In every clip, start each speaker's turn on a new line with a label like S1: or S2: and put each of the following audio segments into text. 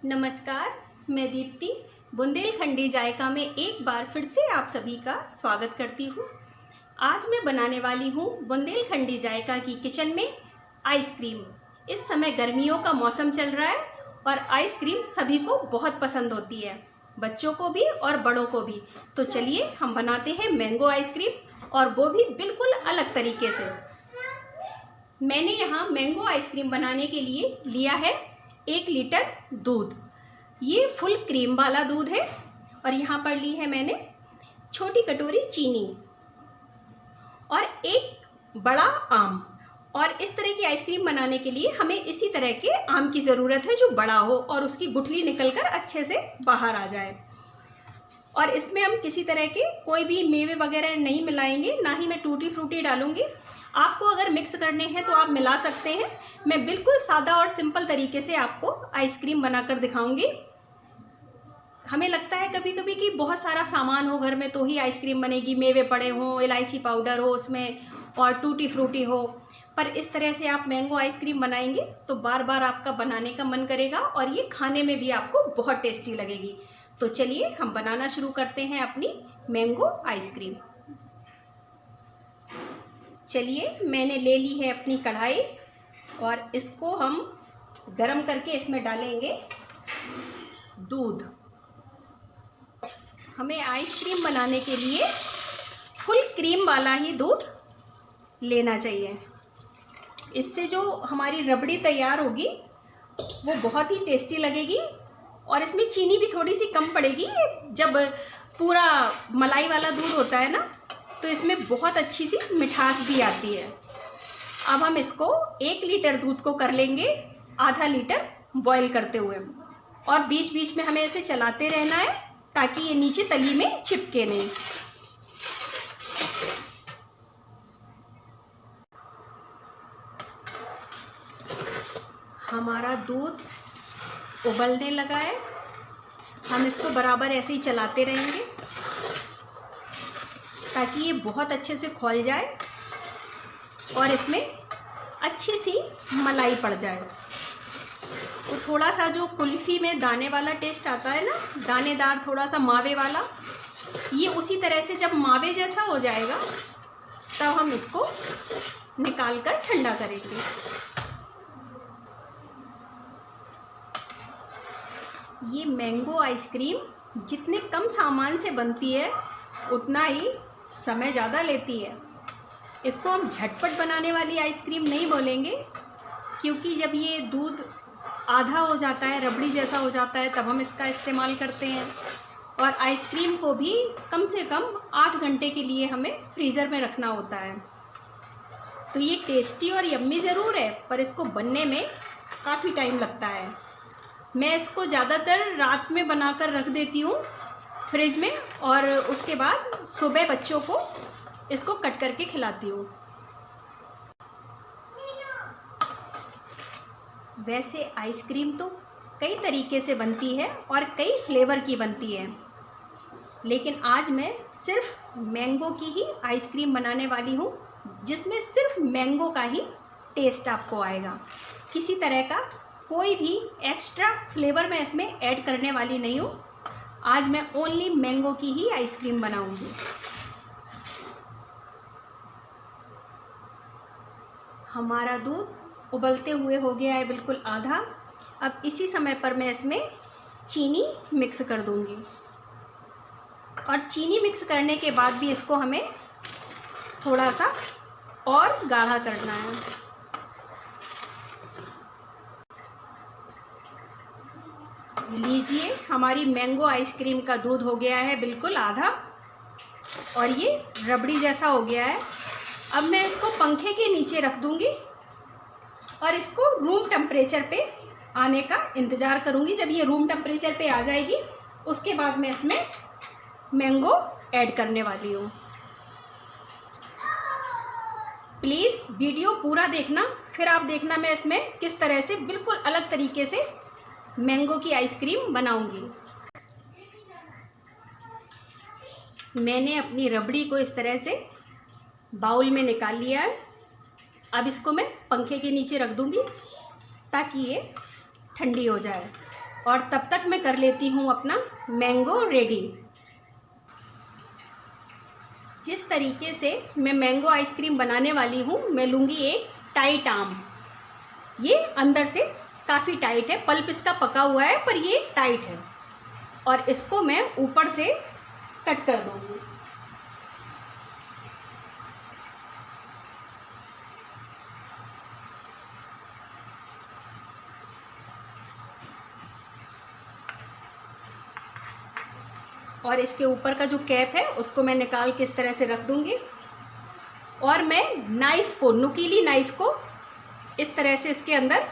S1: नमस्कार, मैं दीप्ति बुंदेलखंडी जायका में एक बार फिर से आप सभी का स्वागत करती हूँ। आज मैं बनाने वाली हूँ बुंदेलखंडी जायका की किचन में आइसक्रीम। इस समय गर्मियों का मौसम चल रहा है और आइसक्रीम सभी को बहुत पसंद होती है, बच्चों को भी और बड़ों को भी। तो चलिए हम बनाते हैं मैंगो आइसक्रीम, और वो भी बिल्कुल अलग तरीके से। मैंने यहाँ मैंगो आइसक्रीम बनाने के लिए लिया है 1 लीटर दूध। ये फुल क्रीम वाला दूध है। और यहाँ पर ली है मैंने छोटी कटोरी चीनी और एक बड़ा आम। और इस तरह की आइसक्रीम बनाने के लिए हमें इसी तरह के आम की ज़रूरत है जो बड़ा हो और उसकी गुठली निकलकर अच्छे से बाहर आ जाए। और इसमें हम किसी तरह के कोई भी मेवे वगैरह नहीं मिलाएंगे, ना ही मैं टूटी फ्रूटी डालूंगी। आपको अगर मिक्स करने हैं तो आप मिला सकते हैं। मैं बिल्कुल सादा और सिंपल तरीके से आपको आइसक्रीम बनाकर दिखाऊंगी। हमें लगता है कभी कभी कि बहुत सारा सामान हो घर में तो ही आइसक्रीम बनेगी, मेवे पड़े हों, इलायची पाउडर हो उसमें और टूटी फ्रूटी हो। पर इस तरह से आप मैंगो आइसक्रीम बनाएंगे तो बार बार आपका बनाने का मन करेगा और ये खाने में भी आपको बहुत टेस्टी लगेगी। तो चलिए हम बनाना शुरू करते हैं अपनी मैंगो आइसक्रीम। चलिए मैंने ले ली है अपनी कढ़ाई और इसको हम गरम करके इसमें डालेंगे दूध। हमें आइसक्रीम बनाने के लिए फुल क्रीम वाला ही दूध लेना चाहिए। इससे जो हमारी रबड़ी तैयार होगी वो बहुत ही टेस्टी लगेगी। और इसमें चीनी भी थोड़ी सी कम पड़ेगी। जब पूरा मलाई वाला दूध होता है ना तो इसमें बहुत अच्छी सी मिठास भी आती है। अब हम इसको 1 लीटर दूध को कर लेंगे आधा लीटर बॉईल करते हुए। और बीच बीच में हमें इसे चलाते रहना है ताकि ये नीचे तली में चिपके नहीं। हमारा दूध उबलने लगा है। हम इसको बराबर ऐसे ही चलाते रहेंगे ताकि ये बहुत अच्छे से खौल जाए और इसमें अच्छी सी मलाई पड़ जाए। तो थोड़ा सा जो कुल्फ़ी में दाने वाला टेस्ट आता है ना, दानेदार थोड़ा सा मावे वाला, ये उसी तरह से जब मावे जैसा हो जाएगा तब हम इसको निकाल कर ठंडा करेंगे। ये मैंगो आइसक्रीम जितने कम सामान से बनती है उतना ही समय ज़्यादा लेती है। इसको हम झटपट बनाने वाली आइसक्रीम नहीं बोलेंगे, क्योंकि जब ये दूध आधा हो जाता है, रबड़ी जैसा हो जाता है, तब हम इसका इस्तेमाल करते हैं। और आइसक्रीम को भी कम से कम 8 घंटे के लिए हमें फ्रीज़र में रखना होता है। तो ये टेस्टी और यम्मी ज़रूर है, पर इसको बनने में काफ़ी टाइम लगता है। मैं इसको ज़्यादातर रात में बनाकर रख देती हूँ फ्रिज में, और उसके बाद सुबह बच्चों को इसको कट करके खिलाती हूँ। वैसे आइसक्रीम तो कई तरीके से बनती है और कई फ्लेवर की बनती है, लेकिन आज मैं सिर्फ मैंगो की ही आइसक्रीम बनाने वाली हूँ, जिसमें सिर्फ मैंगो का ही टेस्ट आपको आएगा। किसी तरह का कोई भी एक्स्ट्रा फ्लेवर मैं इसमें ऐड करने वाली नहीं हूँ। आज मैं ओनली मैंगो की ही आइसक्रीम बनाऊंगी। हमारा दूध उबलते हुए हो गया है बिल्कुल आधा। अब इसी समय पर मैं इसमें चीनी मिक्स कर दूंगी। और चीनी मिक्स करने के बाद भी इसको हमें थोड़ा सा और गाढ़ा करना है। लीजिए हमारी मैंगो आइसक्रीम का दूध हो गया है बिल्कुल आधा और ये रबड़ी जैसा हो गया है। अब मैं इसको पंखे के नीचे रख दूंगी और इसको रूम टेम्परेचर पे आने का इंतज़ार करूंगी। जब ये रूम टेम्परेचर पे आ जाएगी उसके बाद मैं इसमें मैंगो ऐड करने वाली हूँ। प्लीज़ वीडियो पूरा देखना, फिर आप देखना मैं इसमें किस तरह से बिल्कुल अलग तरीके से मैंगो की आइसक्रीम बनाऊंगी। मैंने अपनी रबड़ी को इस तरह से बाउल में निकाल लिया है। अब इसको मैं पंखे के नीचे रख दूंगी ताकि ये ठंडी हो जाए। और तब तक मैं कर लेती हूँ अपना मैंगो रेडी। जिस तरीके से मैं मैंगो आइसक्रीम बनाने वाली हूँ, मैं लूँगी एक टाइट आम। ये अंदर से काफ़ी टाइट है, पल्प इसका पका हुआ है पर ये टाइट है, और इसको मैं ऊपर से कट कर दूँगी। और इसके ऊपर का जो कैप है उसको मैं निकाल के इस तरह से रख दूँगी, और मैं नाइफ़ को, नुकीली नाइफ़ को इस तरह से इसके अंदर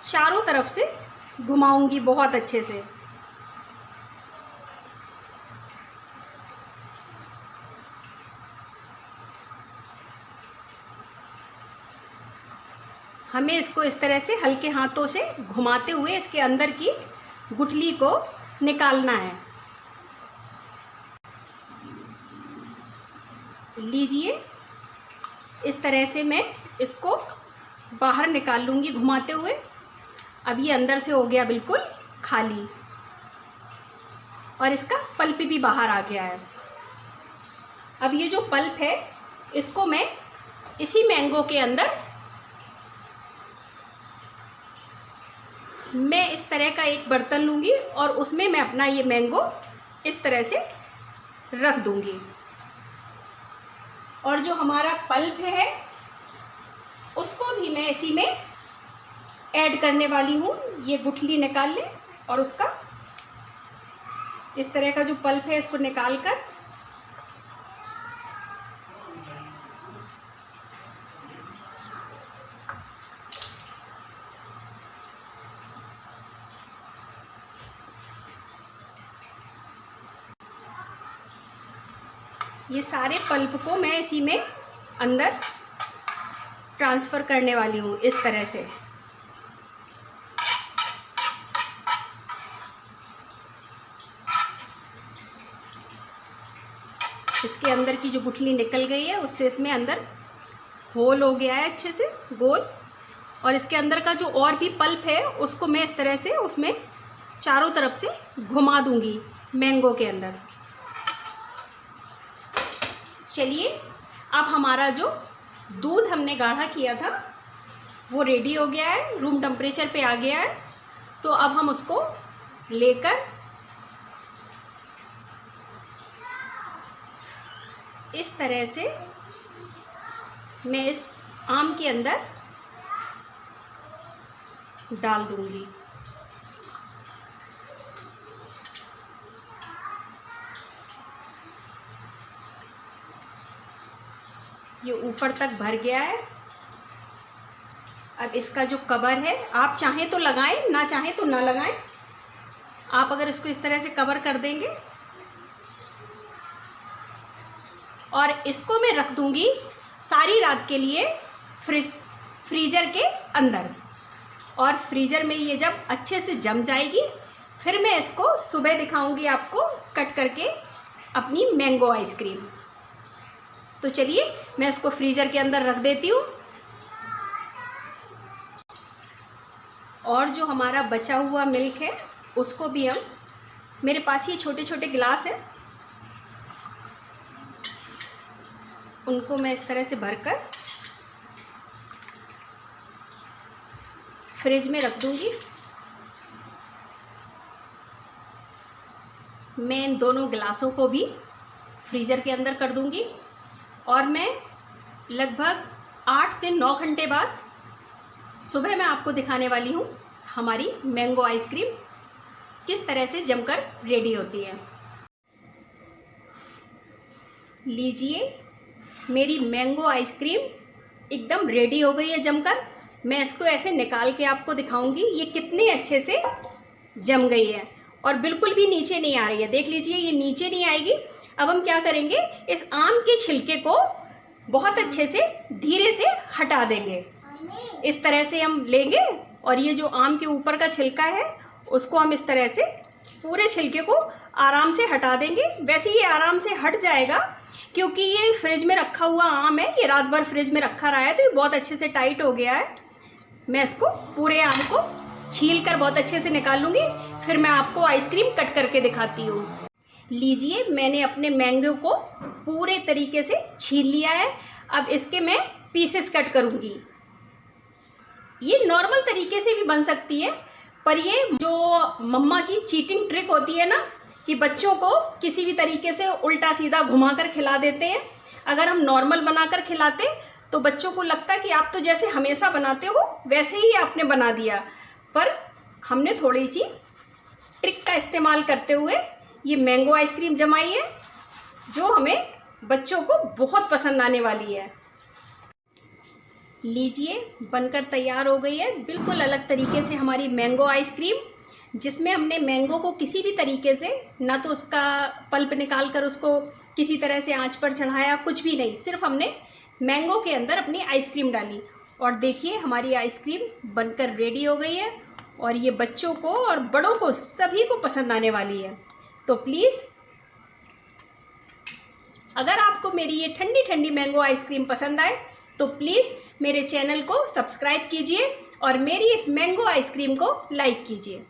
S1: चारों तरफ से घुमाऊंगी बहुत अच्छे से। हमें इसको इस तरह से हल्के हाथों से घुमाते हुए इसके अंदर की गुठली को निकालना है। लीजिए, इस तरह से मैं इसको बाहर निकाल लूँगी घुमाते हुए। अब ये अंदर से हो गया बिल्कुल खाली, और इसका पल्प भी बाहर आ गया है। अब ये जो पल्प है इसको मैं इसी मैंगो के अंदर, मैं इस तरह का एक बर्तन लूँगी और उसमें मैं अपना ये मैंगो इस तरह से रख दूँगी। और जो हमारा पल्प है उसको भी मैं इसी में ऐड करने वाली हूँ। ये गुठली निकाल लें और उसका इस तरह का जो पल्प है इसको निकाल कर ये सारे पल्प को मैं इसी में अंदर ट्रांसफ़र करने वाली हूँ इस तरह से। इसके अंदर की जो गुठली निकल गई है उससे इसमें अंदर होल हो गया है अच्छे से गोल, और इसके अंदर का जो और भी पल्प है उसको मैं इस तरह से उसमें चारों तरफ से घुमा दूंगी मैंगो के अंदर। चलिए, अब हमारा जो दूध हमने गाढ़ा किया था वो रेडी हो गया है, रूम टेम्परेचर पे आ गया है। तो अब हम उसको लेकर इस तरह से मैं इस आम के अंदर डाल दूंगी। ये ऊपर तक भर गया है। अब इसका जो कवर है आप चाहें तो लगाएं, ना चाहें तो ना लगाएं। आप अगर इसको इस तरह से कवर कर देंगे, और इसको मैं रख दूंगी सारी रात के लिए फ्रीज़र के अंदर, और फ्रीज़र में ये जब अच्छे से जम जाएगी फिर मैं इसको सुबह दिखाऊंगी आपको कट करके अपनी मैंगो आइसक्रीम। तो चलिए, मैं इसको फ्रीज़र के अंदर रख देती हूँ। और जो हमारा बचा हुआ मिल्क है उसको भी हम, मेरे पास ये छोटे छोटे गिलास हैं, उनको मैं इस तरह से भरकर फ्रिज में रख दूंगी। मैं इन दोनों गिलासों को भी फ्रीज़र के अंदर कर दूंगी, और मैं लगभग 8 से 9 घंटे बाद सुबह मैं आपको दिखाने वाली हूँ हमारी मैंगो आइसक्रीम किस तरह से जमकर रेडी होती है। लीजिए, मेरी मैंगो आइसक्रीम एकदम रेडी हो गई है जमकर। मैं इसको ऐसे निकाल के आपको दिखाऊंगी ये कितने अच्छे से जम गई है, और बिल्कुल भी नीचे नहीं आ रही है। देख लीजिए, ये नीचे नहीं आएगी। अब हम क्या करेंगे, इस आम के छिलके को बहुत अच्छे से धीरे से हटा देंगे। इस तरह से हम लेंगे, और ये जो आम के ऊपर का छिलका है उसको हम इस तरह से पूरे छिलके को आराम से हटा देंगे। वैसे ये आराम से हट जाएगा क्योंकि ये फ्रिज में रखा हुआ आम है, ये रात भर फ्रिज में रखा रहा है, तो ये बहुत अच्छे से टाइट हो गया है। मैं इसको पूरे आम को छील कर बहुत अच्छे से निकाल लूँगी, फिर मैं आपको आइसक्रीम कट करके दिखाती हूँ। लीजिए, मैंने अपने मैंगो को पूरे तरीके से छील लिया है। अब इसके मैं पीसेस कट करूँगी। ये नॉर्मल तरीके से भी बन सकती है, पर ये जो मम्मा की चीटिंग ट्रिक होती है ना, कि बच्चों को किसी भी तरीके से उल्टा सीधा घुमाकर खिला देते हैं। अगर हम नॉर्मल बनाकर खिलाते तो बच्चों को लगता कि आप तो जैसे हमेशा बनाते हो वैसे ही आपने बना दिया, पर हमने थोड़ी सी ट्रिक का इस्तेमाल करते हुए ये मैंगो आइसक्रीम जमाई है, जो हमें बच्चों को बहुत पसंद आने वाली है। लीजिए, बनकर तैयार हो गई है बिल्कुल अलग तरीके से हमारी मैंगो आइसक्रीम, जिसमें हमने मैंगो को किसी भी तरीके से ना तो उसका पल्प निकाल कर उसको किसी तरह से आंच पर चढ़ाया, कुछ भी नहीं, सिर्फ हमने मैंगो के अंदर अपनी आइसक्रीम डाली। और देखिए, हमारी आइसक्रीम बनकर रेडी हो गई है और ये बच्चों को और बड़ों को सभी को पसंद आने वाली है। तो प्लीज़, अगर आपको मेरी ये ठंडी ठंडी मैंगो आइसक्रीम पसंद आए तो प्लीज़ मेरे चैनल को सब्सक्राइब कीजिए और मेरी इस मैंगो आइसक्रीम को लाइक कीजिए।